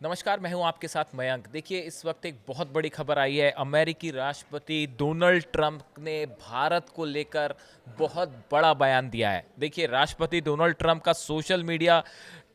नमस्कार, मैं हूं आपके साथ मयंक। देखिए, इस वक्त एक बहुत बड़ी खबर आई है। अमेरिकी राष्ट्रपति डोनाल्ड ट्रंप ने भारत को लेकर बहुत बड़ा बयान दिया है। देखिए, राष्ट्रपति डोनाल्ड ट्रंप का सोशल मीडिया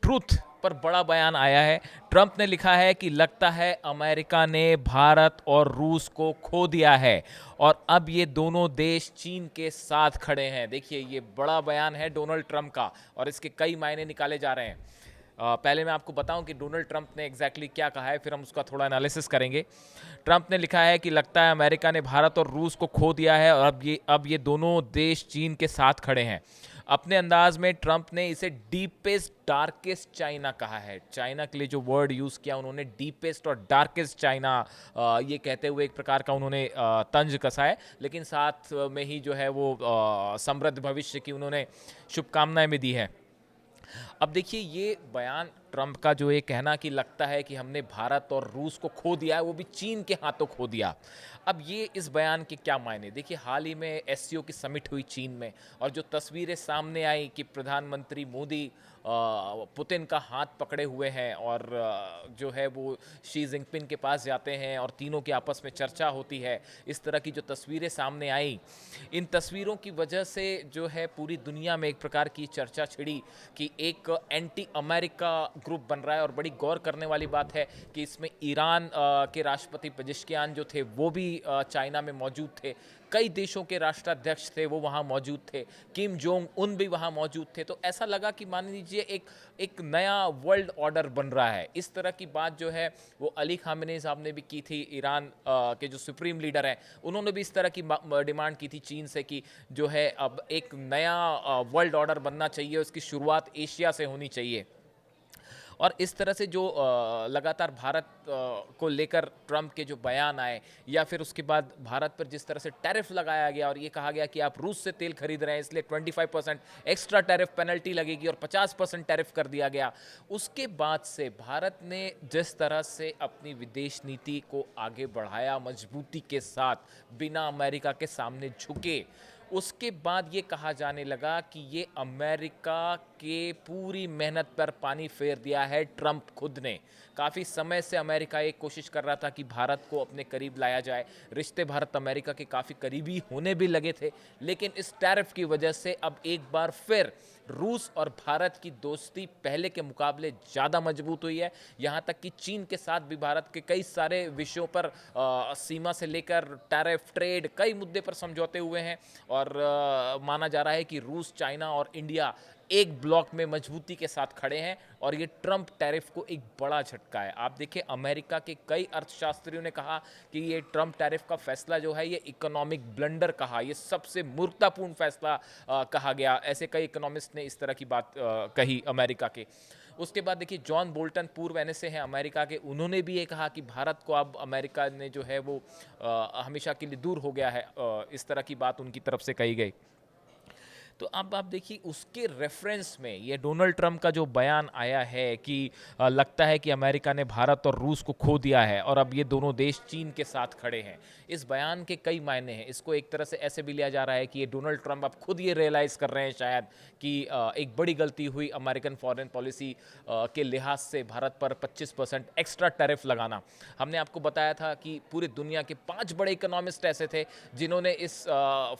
ट्रूथ पर बड़ा बयान आया है। ट्रंप ने लिखा है कि लगता है अमेरिका ने भारत और रूस को खो दिया है और अब ये दोनों देश चीन के साथ खड़े हैं। देखिए, ये बड़ा बयान है डोनाल्ड ट्रंप का और इसके कई मायने निकाले जा रहे हैं। पहले मैं आपको बताऊं कि डोनाल्ड ट्रंप ने एग्जैक्टली क्या कहा है, फिर हम उसका थोड़ा एनालिसिस करेंगे। ट्रंप ने लिखा है कि लगता है अमेरिका ने भारत और रूस को खो दिया है और अब ये दोनों देश चीन के साथ खड़े हैं। अपने अंदाज में ट्रंप ने इसे डीपेस्ट डार्केस्ट चाइना कहा है। चाइना के लिए जो वर्ड यूज़ किया उन्होंने, डीपेस्ट और डार्केस्ट चाइना, ये कहते हुए एक प्रकार का उन्होंने तंज कसा है, लेकिन साथ में ही जो है वो समृद्ध भविष्य की उन्होंने शुभकामनाएं भी दी है। अब देखिए, ये बयान ट्रंप का जो ये कहना कि लगता है कि हमने भारत और रूस को खो दिया है, वो भी चीन के हाथों खो दिया। अब ये इस बयान के क्या मायने? देखिए, हाल ही में एससीओ की समिट हुई चीन में और जो तस्वीरें सामने आई कि प्रधानमंत्री मोदी पुतिन का हाथ पकड़े हुए हैं और जो है वो शी जिनपिंग के पास जाते हैं और तीनों की आपस में चर्चा होती है। इस तरह की जो तस्वीरें सामने आई, इन तस्वीरों की वजह से जो है पूरी दुनिया में एक प्रकार की चर्चा छिड़ी कि एक एंटी अमेरिका ग्रुप बन रहा है। और बड़ी गौर करने वाली बात है कि इसमें ईरान के राष्ट्रपति पेजेश्कियान जो थे वो भी चाइना में मौजूद थे। कई देशों के राष्ट्राध्यक्ष थे वो वहाँ मौजूद थे। किम जोंग उन भी वहाँ मौजूद थे। तो ऐसा लगा कि मान लीजिए एक एक नया वर्ल्ड ऑर्डर बन रहा है। इस तरह की बात जो है वो अली खामेनी साहब ने भी की थी। ईरान के जो सुप्रीम लीडर हैं उन्होंने भी इस तरह की डिमांड की थी चीन से कि जो है अब एक नया वर्ल्ड ऑर्डर बनना चाहिए, उसकी शुरुआत एशिया से होनी चाहिए। और इस तरह से जो लगातार भारत को लेकर ट्रंप के जो बयान आए, या फिर उसके बाद भारत पर जिस तरह से टैरिफ लगाया गया और ये कहा गया कि आप रूस से तेल खरीद रहे हैं इसलिए 25% एक्स्ट्रा टैरिफ पेनल्टी लगेगी और 50% टैरिफ कर दिया गया। उसके बाद से भारत ने जिस तरह से अपनी विदेश नीति को आगे बढ़ाया मजबूती के साथ, बिना अमेरिका के सामने झुके, उसके बाद ये कहा जाने लगा कि ये अमेरिका के पूरी मेहनत पर पानी फेर दिया है ट्रंप खुद ने। काफ़ी समय से अमेरिका एक कोशिश कर रहा था कि भारत को अपने करीब लाया जाए। रिश्ते भारत अमेरिका के काफ़ी करीबी होने भी लगे थे, लेकिन इस टैरिफ की वजह से अब एक बार फिर रूस और भारत की दोस्ती पहले के मुकाबले ज़्यादा मजबूत हुई है। यहाँ तक कि चीन के साथ भी भारत के कई सारे विषयों पर सीमा से लेकर टैरिफ, ट्रेड, कई मुद्दे पर समझौते हुए हैं। और माना जा रहा है कि रूस, चाइना और इंडिया एक ब्लॉक में मजबूती के साथ खड़े हैं और ये ट्रंप टैरिफ को एक बड़ा झटका है। आप देखिए, अमेरिका के कई अर्थशास्त्रियों ने कहा कि ये ट्रंप टैरिफ का फैसला जो है ये इकोनॉमिक ब्लंडर कहा, ये सबसे मूर्खतापूर्ण फैसला कहा गया। ऐसे कई इकोनॉमिस्ट ने इस तरह की बात कही अमेरिका के। उसके बाद देखिए, जॉन बोल्टन पूर्व एनएसए हैं अमेरिका के, उन्होंने भी ये कहा कि भारत को अब अमेरिका ने जो है वो हमेशा के लिए दूर हो गया है। इस तरह की बात उनकी तरफ से कही गई। तो अब आप देखिए, उसके रेफरेंस में ये डोनाल्ड ट्रंप का जो बयान आया है कि लगता है कि अमेरिका ने भारत और रूस को खो दिया है और अब ये दोनों देश चीन के साथ खड़े हैं। इस बयान के कई मायने हैं। इसको एक तरह से ऐसे भी लिया जा रहा है कि ये डोनाल्ड ट्रंप अब खुद ये रियलाइज़ कर रहे हैं शायद कि एक बड़ी गलती हुई अमेरिकन फॉरेन पॉलिसी के लिहाज से भारत पर 25% एक्स्ट्रा टैरिफ लगाना। हमने आपको बताया था कि पूरी दुनिया के 5 बड़े इकोनॉमिस्ट ऐसे थे जिन्होंने इस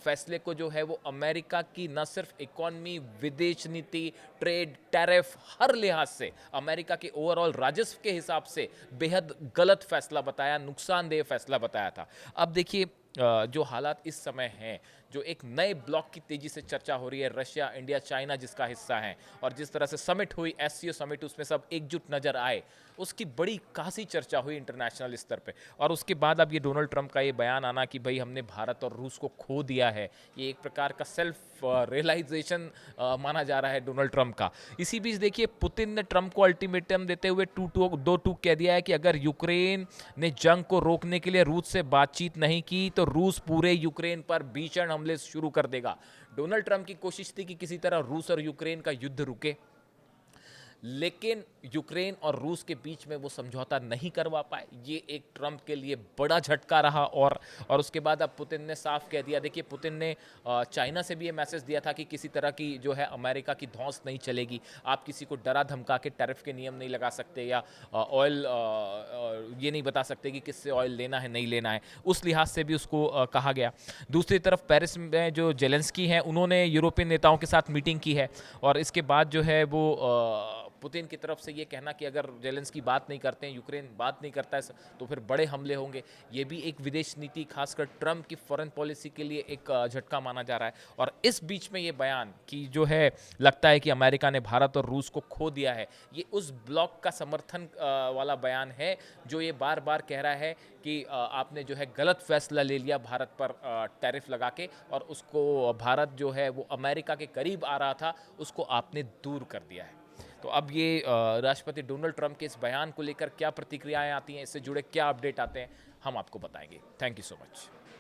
फैसले को जो है वो अमेरिका की न सिर्फ इकोनॉमी, विदेश नीति, ट्रेड, टैरिफ, हर लिहाज से अमेरिका के ओवरऑल राजस्व के हिसाब से बेहद गलत फैसला बताया, नुकसानदेह फैसला बताया था। अब देखिए, जो हालात इस समय हैं, जो एक नए ब्लॉक की तेजी से चर्चा हो रही है, रशिया, इंडिया, चाइना जिसका हिस्सा है, और जिस तरह से समिट हुई, एससीओ समिट, उसमें सब एकजुट नजर आए, उसकी बड़ी खासी चर्चा हुई इंटरनेशनल स्तर पे। और उसके बाद अब ये डोनाल्ड ट्रंप का ये बयान आना कि भाई हमने भारत और रूस को खो दिया है, ये एक प्रकार का सेल्फ रियलाइजेशन माना जा रहा है डोनाल्ड ट्रंप का। इसी बीच देखिए, पुतिन ने ट्रंप को अल्टीमेटम देते हुए दो टूक कह दिया है कि अगर यूक्रेन ने जंग को रोकने के लिए रूस से बातचीत नहीं की तो रूस पूरे यूक्रेन पर भीषण हमले शुरू कर देगा। डोनाल्ड ट्रंप की कोशिश थी कि किसी तरह रूस और यूक्रेन का युद्ध रुके, लेकिन यूक्रेन और रूस के बीच में वो समझौता नहीं करवा पाए। ये एक ट्रंप के लिए बड़ा झटका रहा। और उसके बाद अब पुतिन ने साफ कह दिया, देखिए पुतिन ने चाइना से भी ये मैसेज दिया था कि किसी तरह की जो है अमेरिका की धौंस नहीं चलेगी, आप किसी को डरा धमका के टैरिफ के नियम नहीं लगा सकते या ऑयल ये नहीं बता सकते कि किससे ऑयल लेना है नहीं लेना है। उस लिहाज से भी उसको कहा गया। दूसरी तरफ पेरिस में जो जेलेंस्की हैं उन्होंने यूरोपियन नेताओं के साथ मीटिंग की है और इसके बाद जो है वो पुतिन की तरफ से ये कहना कि अगर जेलेंस्की बात नहीं करते हैं, यूक्रेन बात नहीं करता है तो फिर बड़े हमले होंगे। ये भी एक विदेश नीति खासकर ट्रंप की फॉरेन पॉलिसी के लिए एक झटका माना जा रहा है। और इस बीच में ये बयान कि जो है लगता है कि अमेरिका ने भारत और रूस को खो दिया है, ये उस ब्लॉक का समर्थन वाला बयान है जो ये बार बार कह रहा है कि आपने जो है गलत फैसला ले लिया भारत पर टैरिफ लगा के, और उसको भारत जो है वो अमेरिका के करीब आ रहा था उसको आपने दूर कर दिया है। तो अब ये राष्ट्रपति डोनाल्ड ट्रंप के इस बयान को लेकर क्या प्रतिक्रियाएं आती हैं, इससे जुड़े क्या अपडेट आते हैं, हम आपको बताएंगे। Thank you so much.